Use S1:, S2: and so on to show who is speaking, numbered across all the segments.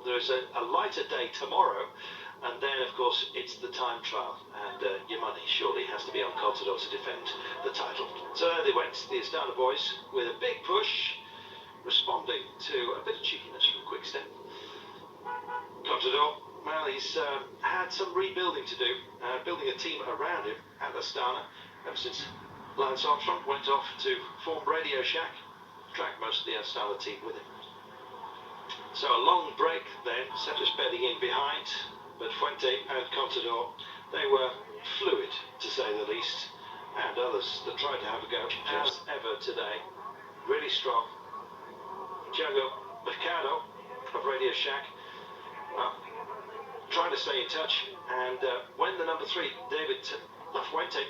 S1: There is a lighter day tomorrow, and then, of course, it's the time trial, and your money surely has to be on Contador to defend the title. So there they went, the Astana boys, with a big push, responding to a bit of cheekiness from Quickstep. Contador, well, he's had some rebuilding to do, building a team around him at Astana, ever since Lance Armstrong went off to form Radio Shack, tracked most of the Astana team with him. So a long break then, settlers bedding in behind, but Fuente and Contador, they were fluid, to say the least, and others that tried to have a go, as ever today, really strong. Thiago Mercado of Radio Shack, well, trying to stay in touch, and when the number 3, David Lafuente,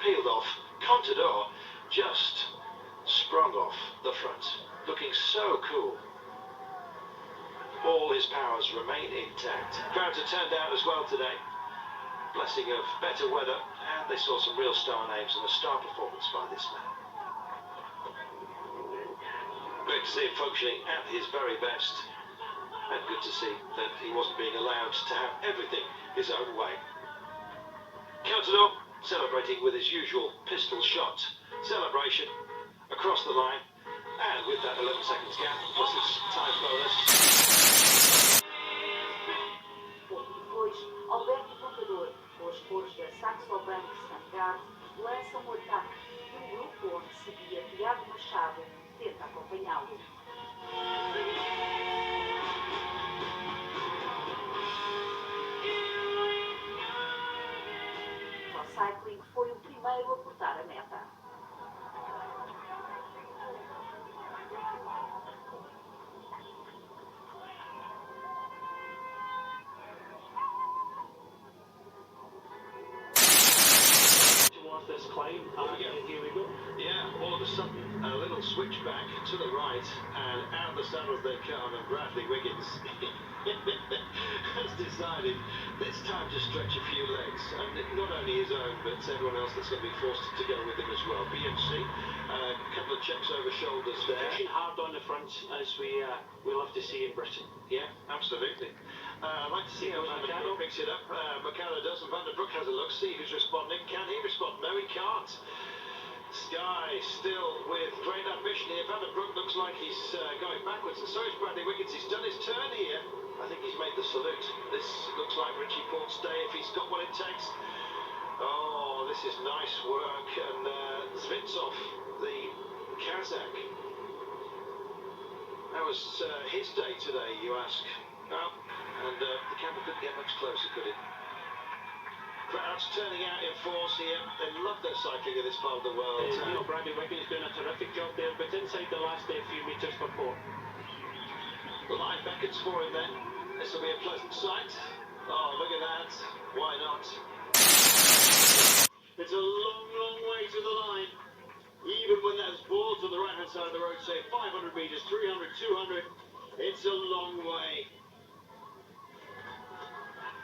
S1: peeled off, Contador just sprung off the front, looking so cool. All his powers remain intact. Crowds have turned out as well today. Blessing of better weather, and they saw some real star names and a star performance by this man. Great to see him functioning at his very best, and good to see that he wasn't being allowed to have everything his own way. Contador celebrating with his usual pistol shot celebration across the line, and with that 11 seconds gap plus his time bonus.
S2: Contador, os cores da Saxo Bank Standard, lançam o ataque e um grupo onde seguia Tiago Machado tenta acompanhá-lo. O Cycling foi o primeiro a cortar a meta.
S1: This climb, here we go. Yeah, all of a sudden, a little switchback to the right, and out the saddles they come, and Bradley Wiggins has decided this time to stretch a few legs, and not only his own, but everyone else that's going to be forced to go with him as well. BMC, a couple of checks over shoulders there.
S3: Pushing hard on the front, as we love to see in Britain.
S1: Yeah, absolutely. I'd like to see how Van der Broek picks it up. Mercado does, and Van der Broek has a look, see who's responding. Can he respond? No, he can't. Sky still with great ambition here. Van der Broek looks like he's going backwards, and so is Bradley Wiggins. He's done his turn here. I think he's made the salute. This looks like Richie Port's day if he's got what it takes. Oh, this is nice work. And Zvitsov, the Kazakh. That was his day today, you ask. Well, and the camera couldn't get much closer, could it? Crowds turning out in force here. They love their cycling in this part of the world.
S3: Bradley Wiggins doing a terrific job there, but inside the last few metres for Port.
S1: The line beckons for him then. This will be a pleasant sight. Oh, look at that. Why not?
S3: It's a long, long way to the line. Even when that's balls on the right-hand side of the road, say 500 metres, 300, 200, it's a long way.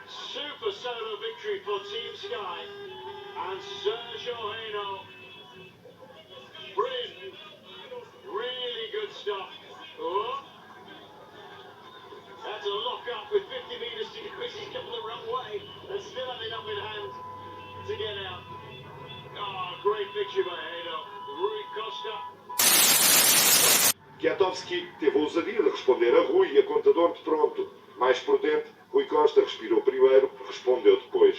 S3: Super solo victory for Team Sky and Sergio Heno. Brilliant. Really good stuff. Oh. That's a lock up with 50 metres to go. He's come the wrong way and still had enough in hand to get out. Oh, great victory by Heno. Rui Costa.
S4: Kwiatkowski teve a ousadia de responder a Rui e a Contador de pronto. Mais prudente, Rui Costa respirou primeiro, respondeu depois.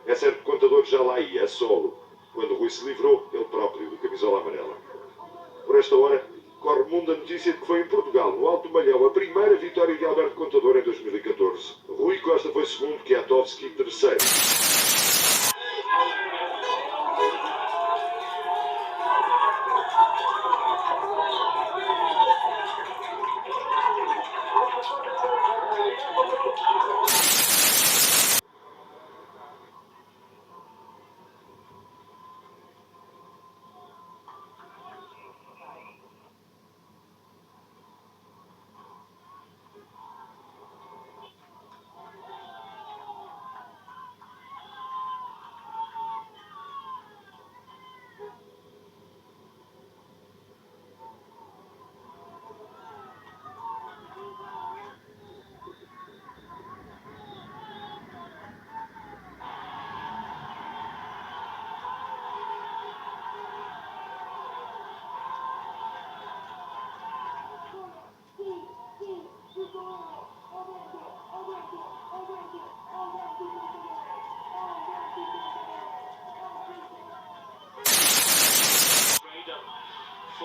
S4: É certo que o Contador já lá ia, a solo, quando Rui se livrou, ele próprio, do camisola amarela. Por esta hora, corre o mundo a notícia de que foi em Portugal, no Alto Malhão, a primeira vitória de Alberto Contador em 2014. Rui Costa foi segundo, Kwiatkowski terceiro.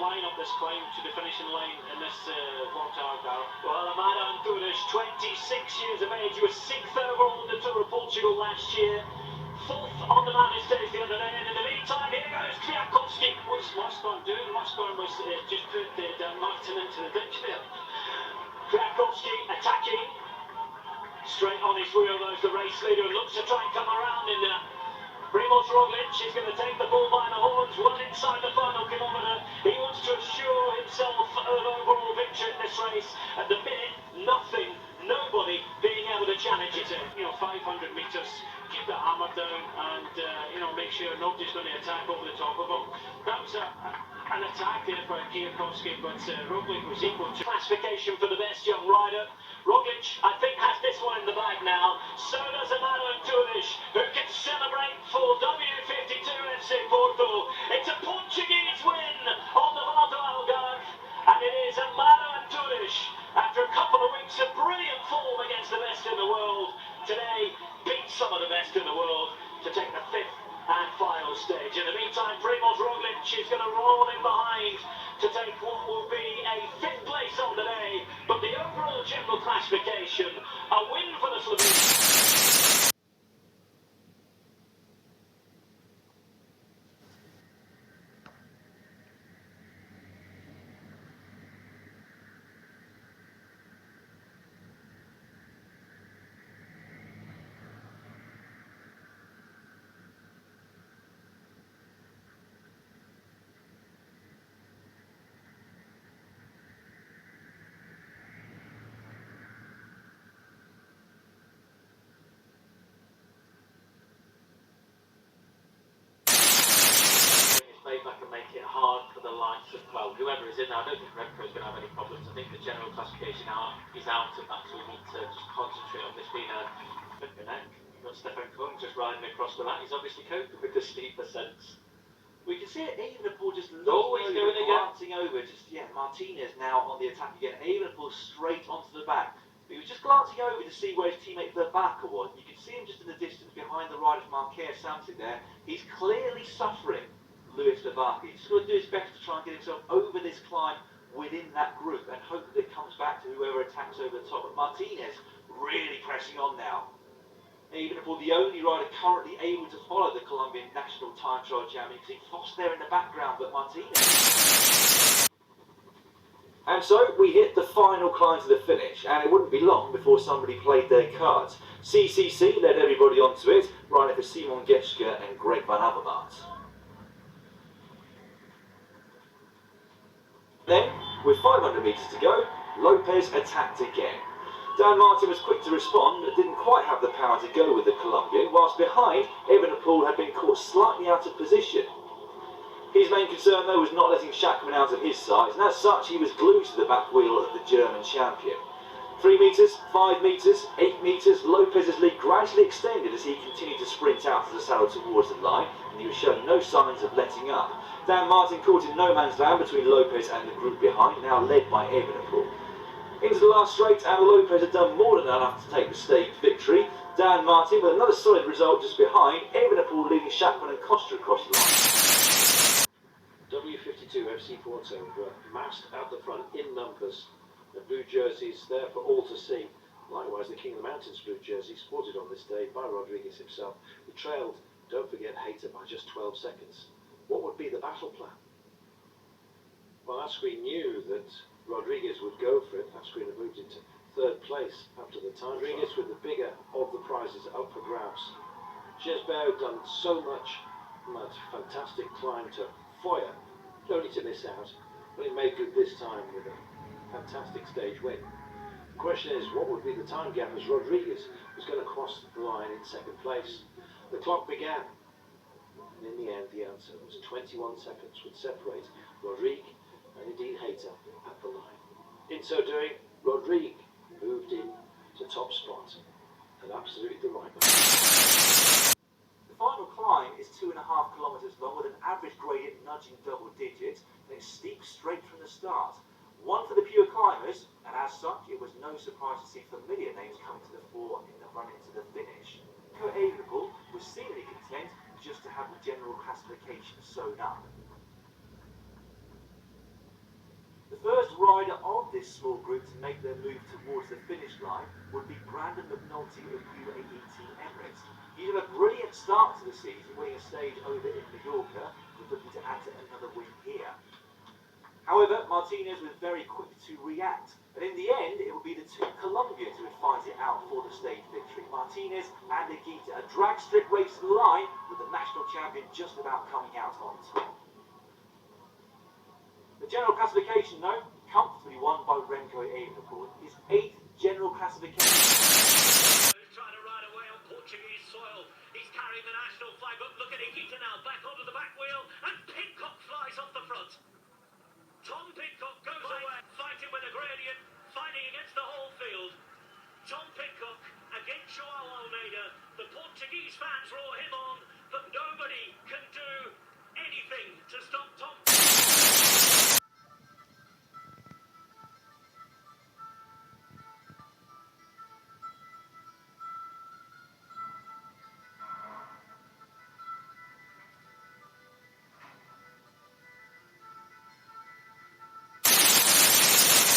S3: flying up this climb to the finishing line in this Volta Algarve. Well, Malhão, 26 years of age, he was 6th overall in the Tour of Portugal last year. 4th on the mountain stage the other day, and in the meantime, here goes Kwiatkowski. What's Moscow doing? Moscow was just put Dan Martin into the ditch there. Kwiatkowski attacking. Straight on his wheel, there's the race leader who looks to try and come around in there. Primoz Roglic is going to take the bull by the horns, well inside the final kilometre. He wants to assure himself an overall victory in this race. At the minute, nothing, nobody being able to challenge it. 500 metres, keep the hammer down and, make sure nobody's going to attack over the top of him. That was an attack there for Kwiatkowski, but Roglic was equal to classification for the best young rider. Roglic, I think, has this one in the bag now. So does Malhão, who can celebrate for W52 FC Porto. It's a Portuguese win on the Volta Algarve, and it is a Malhão after a couple of weeks of brilliant form against the best in the world. Today, beat some of the best in the world to take the 5th and final stage. In the meantime, Primoz Roglic is going to roll in behind to take what will be a 5th place on the day, but the overall general classification, a win for the Slovenians. Back and make it hard for the likes of, well, whoever is in there. I don't think Remco is going to have any problems. I think the general classification is out of that, so we need to just concentrate on this being a neck. You've got Stefan Kung just riding across the mat. He's obviously coping with the steep ascents. We can see it, Evenepoel just always going glancing over. Martinez now on the attack again. Evenepoel straight onto the back. He was just glancing over to see where his teammate Vervaeke was. You can see him just in the distance behind the rider from Marquez Samsic there. He's clearly suffering. Lewis Vervaeke. He's got to do his best to try and get himself over this climb within that group and hope that it comes back to whoever attacks over the top. But Martinez really pressing on now. Evenepoel, the only rider currently able to follow the Colombian national time trial champion. You can see Foss there in the background, but Martinez. And so we hit the final climb to the finish, and it wouldn't be long before somebody played their cards. CCC led everybody onto it, riding for Simon Geschke and Greg Van Avermaet. Then, with 500 metres to go, Lopez attacked again. Dan Martin was quick to respond, but didn't quite have the power to go with the Colombian, whilst behind, Evenepoel had been caught slightly out of position. His main concern, though, was not letting Schachmann out of his sights, and as such, he was glued to the back wheel of the German champion. 3 metres, 5 metres, 8 metres, Lopez's lead gradually extended as he continued to sprint out of the saddle towards the line, and he was showing no signs of letting up. Dan Martin caught in no man's land between Lopez and the group behind, now led by Evenepoel. Into the last straight, and Lopez had done more than enough to take the stage victory. Dan Martin with another solid result just behind, Evenepoel leading Schachmann and Costa across the line.
S1: W52 FC Porto were massed at the front in numbers. The blue jerseys there for all to see. Likewise, the King of the Mountains blue jersey, sported on this day by Rodriguez himself, who trailed, don't forget, Hayter by just 12 seconds. What would be the battle plan? Well, Ascari knew that Rodriguez would go for it. Ascari had moved into 3rd place after the time. Rodriguez with the bigger of the prizes up for grabs. Jesper had done so much on that fantastic climb to Foyer, only to miss out, but he made good this time with a fantastic stage win. The question is, what would be the time gap as Rodriguez was going to cross the line in 2nd place? The clock began. And in the end, the answer was 21 seconds would separate Rodrigue and indeed Hayter at the line. In so doing, Rodrigue moved in to top spot at absolutely the right moment.
S5: The final climb is 2.5 kilometres long with an average gradient nudging double digits, and it's steep straight from the start. One for the pure climbers, and as such, it was no surprise to see familiar names coming to the fore in the run into the finish. Coelho was seemingly content just to have the general classification sewn up. The first rider of this small group to make their move towards the finish line would be Brandon McNulty of UAE Team Emirates. He had a brilliant start to the season, winning a stage over in Mallorca, with looking to add to another win here. However, Martinez was very quick to react, and in the end it would be the two Colombians who would fight it out for the stage victory. Martinez and Higuita, a drag strip race to the line, with the national champion just about coming out on top. The general classification, though, comfortably won by Remco Evenepoel, his 8th general classification.
S3: He's trying to ride away on Portuguese soil. He's carrying the national flag, but look at Higuita now, back onto the back wheel, and Pidcock flies off the front. Tom Pidcock